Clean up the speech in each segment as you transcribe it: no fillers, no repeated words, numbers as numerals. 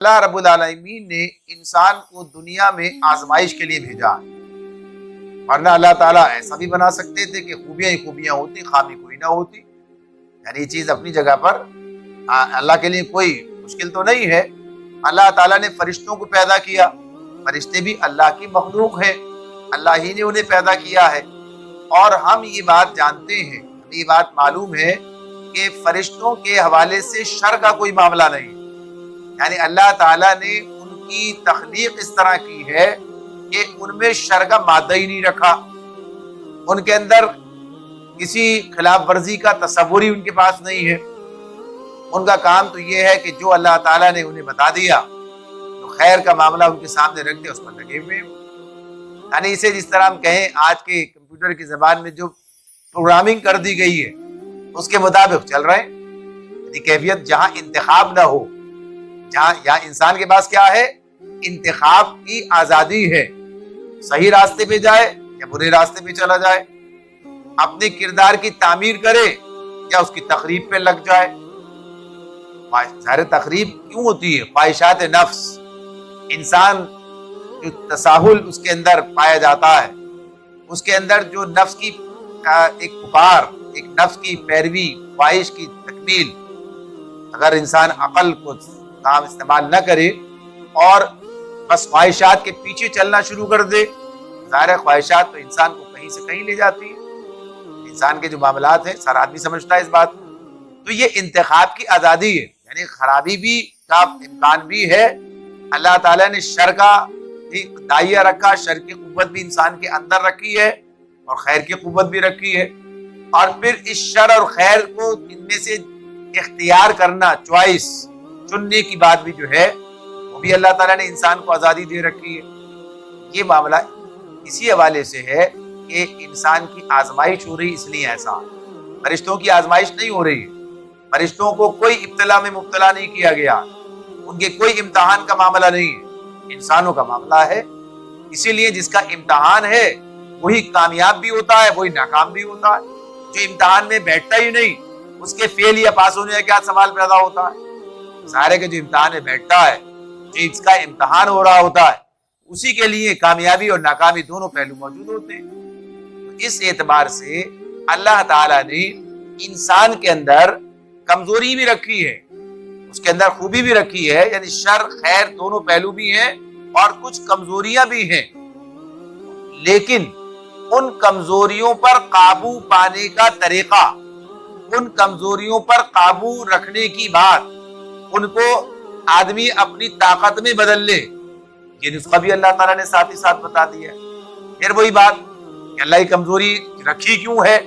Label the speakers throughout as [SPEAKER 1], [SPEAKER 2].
[SPEAKER 1] اللہ رب العالمین نے انسان کو دنیا میں آزمائش کے لیے بھیجا، ورنہ اللہ تعالیٰ ایسا بھی بنا سکتے تھے کہ خوبیاں ہی خوبیاں ہوتی، خامی کوئی نہ ہوتی۔ یعنی یہ چیز اپنی جگہ پر اللہ کے لیے کوئی مشکل تو نہیں ہے۔ اللہ تعالیٰ نے فرشتوں کو پیدا کیا، فرشتے بھی اللہ کی مخلوق ہیں، اللہ ہی نے انہیں پیدا کیا ہے۔ اور ہم یہ بات جانتے ہیں، ہمیں یہ بات معلوم ہے کہ فرشتوں کے حوالے سے شر کا کوئی معاملہ نہیں۔ یعنی اللہ تعالیٰ نے ان کی تخلیق اس طرح کی ہے کہ ان میں شر کا مادہ ہی نہیں رکھا، ان کے اندر کسی خلاف ورزی کا تصور ہی ان کے پاس نہیں ہے۔ ان کا کام تو یہ ہے کہ جو اللہ تعالیٰ نے انہیں بتا دیا تو خیر کا معاملہ ان کے سامنے رکھ دیا، اس پر لگے ہوئے۔ یعنی اسے جس طرح ہم کہیں آج کے کمپیوٹر کی زبان میں جو پروگرامنگ کر دی گئی ہے اس کے مطابق چل رہے ہیں۔ یعنی کیفیت جہاں انتخاب نہ ہو، جہاں یا انسان کے پاس کیا ہے، انتخاب کی آزادی ہے، صحیح راستے پہ جائے یا برے راستے پہ چلا جائے، اپنے کردار کی تعمیر کرے یا اس کی تخریب پہ لگ جائے۔ ظاہر تخریب کیوں ہوتی ہے؟ خواہشات نفس، انسان جو تساہل اس کے اندر پایا جاتا ہے، اس کے اندر جو نفس کی ایک پکار، ایک نفس کی پیروی، خواہش کی تکمیل، اگر انسان عقل کو کام استعمال نہ کرے اور بس خواہشات کے پیچھے چلنا شروع کر دے، ظاہر خواہشات تو انسان کو کہیں سے کہیں لے جاتی ہے۔ انسان کے جو معاملات ہیں سارا آدمی سمجھتا ہے اس بات کو۔ تو یہ انتخاب کی آزادی ہے، یعنی خرابی بھی کا امکان بھی ہے۔ اللہ تعالیٰ نے شر کا دائیہ رکھا، شر کی قوت بھی انسان کے اندر رکھی ہے اور خیر کی قوت بھی رکھی ہے، اور پھر اس شر اور خیر کو ان میں سے اختیار کرنا، چوائس چننے کی بات بھی جو ہے وہ بھی اللہ تعالیٰ نے انسان کو آزادی دے رکھی ہے۔ یہ معاملہ اسی حوالے سے ہے کہ انسان کی آزمائش ہو رہی، اس لیے ایسا۔ فرشتوں کی آزمائش نہیں ہو رہی، فرشتوں کو کوئی ابتلا میں مبتلا نہیں کیا گیا، ان کے کوئی امتحان کا معاملہ نہیں ہے، انسانوں کا معاملہ ہے۔ اسی لیے جس کا امتحان ہے وہی کامیاب بھی ہوتا ہے، وہی ناکام بھی ہوتا ہے۔ جو امتحان میں بیٹھتا ہی نہیں، اس کے فیل یا پاس ہونے کا کیا سوال پیدا ہوتا ہے؟ ظاہر ہے کہ جو امتحان میں بیٹھتا ہے، جو اس کا امتحان ہو رہا ہوتا ہے، اسی کے لیے کامیابی اور ناکامی دونوں پہلو موجود ہوتے ہیں۔ اس اعتبار سے اللہ تعالیٰ نے انسان کے اندر کمزوری بھی رکھی ہے، اس کے اندر خوبی بھی رکھی ہے، یعنی شر خیر دونوں پہلو بھی ہیں اور کچھ کمزوریاں بھی ہیں، لیکن ان کمزوریوں پر قابو پانے کا طریقہ، ان کمزوریوں پر قابو رکھنے کی بات، ان کو آدمی اپنی طاقت میں بدل لے، یہ نسخہ بھی اللہ تعالیٰ نے ساتھ ہی ساتھ بتا دیا ہے۔ پھر وہی بات کہ اللہ کی کمزوری رکھی کیوں ہے؟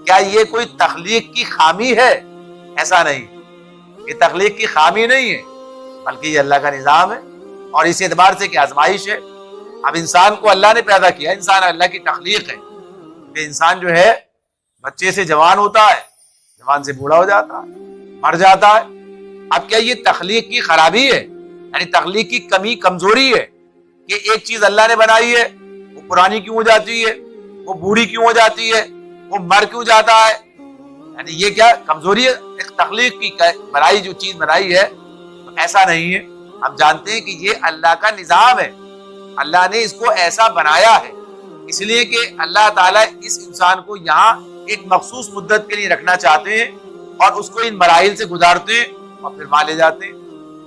[SPEAKER 1] کیا یہ کوئی تخلیق کی خامی ہے؟ ایسا نہیں، یہ تخلیق کی خامی نہیں ہے، بلکہ یہ اللہ کا نظام ہے، اور اس اعتبار سے کہ آزمائش ہے۔ اب انسان کو اللہ نے پیدا کیا، انسان اللہ کی تخلیق ہے، کہ انسان جو ہے بچے سے جوان ہوتا ہے، جوان سے بوڑھا ہو جاتا ہے، مر جاتا ہے۔ اب کیا یہ تخلیق کی خرابی ہے؟ یعنی تخلیق کی کمی کمزوری ہے کہ ایک چیز اللہ نے بنائی ہے وہ پرانی کیوں ہو جاتی ہے، وہ بوڑھی کیوں ہو جاتی ہے، وہ مر کیوں جاتا ہے؟ یعنی یہ کیا کمزوری ہے؟ ایک تخلیق کی بنائی جو چیز بنائی ہے، تو ایسا نہیں ہے۔ ہم جانتے ہیں کہ یہ اللہ کا نظام ہے، اللہ نے اس کو ایسا بنایا ہے، اس لیے کہ اللہ تعالیٰ اس انسان کو یہاں ایک مخصوص مدت کے لیے رکھنا چاہتے ہیں اور اس کو ان مراحل سے گزارتے ہیں اور پھر وہاں لے جاتے ہیں۔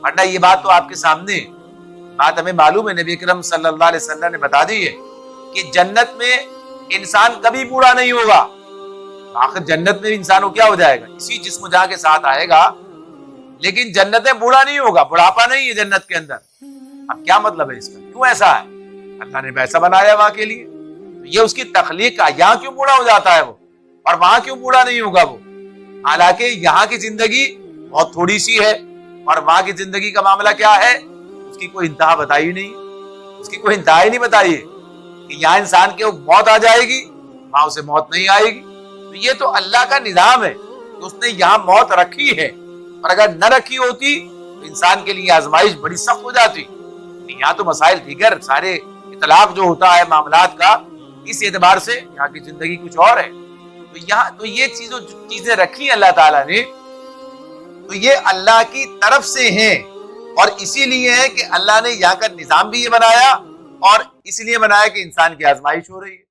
[SPEAKER 1] ورنہ یہ بات تو آپ کے سامنے بات ہمیں معلوم ہے، نبی اکرم صلی اللہ علیہ وسلم نے بتا دی ہے کہ جنت میں انسان کبھی بوڑھا نہیں ہوگا۔ آخر جنت میں انسان کو کیا ہو جائے گا؟ اسی جسم جہاں کے ساتھ آئے گا، لیکن جنت میں بوڑھا نہیں ہوگا، بڑھاپا نہیں ہے جنت کے اندر۔ اب کیا مطلب ہے اس کا؟ کیوں ایسا ہے؟ اللہ نے ویسا بنایا وہاں کے لیے، یہ اس کی تخلیق کا۔ یہاں کیوں بوڑھا ہو جاتا ہے وہ اور وہاں کیوں بوڑھا نہیں ہوگا وہ؟ حالانکہ یہاں کی زندگی بہت تھوڑی سی ہے اور وہاں کی زندگی کا معاملہ کیا ہے، اس کی کوئی انتہا بتائی نہیں، اس کی کوئی انتہا ہی نہیں بتائی ہے کہ یہاں انسان کے موت آ جائے گی، وہاں اسے موت نہیں آئے گی۔ تو یہ تو اللہ کا نظام ہے کہ اس نے یہاں موت رکھی ہے، اور اگر نہ رکھی ہوتی تو انسان کے لیے آزمائش بڑی سخت ہو جاتی۔ یہاں تو مسائل دیگر سارے اطلاق جو ہوتا ہے معاملات کا، اس اعتبار سے یہاں کی زندگی کچھ اور ہے۔ تو یہاں تو یہ چیزیں رکھی اللہ تعالیٰ نے، تو یہ اللہ کی طرف سے ہیں اور اسی لیے ہے کہ اللہ نے یہاں کا نظام بھی یہ بنایا اور اس لیے بنایا کہ انسان کی آزمائش ہو رہی ہے.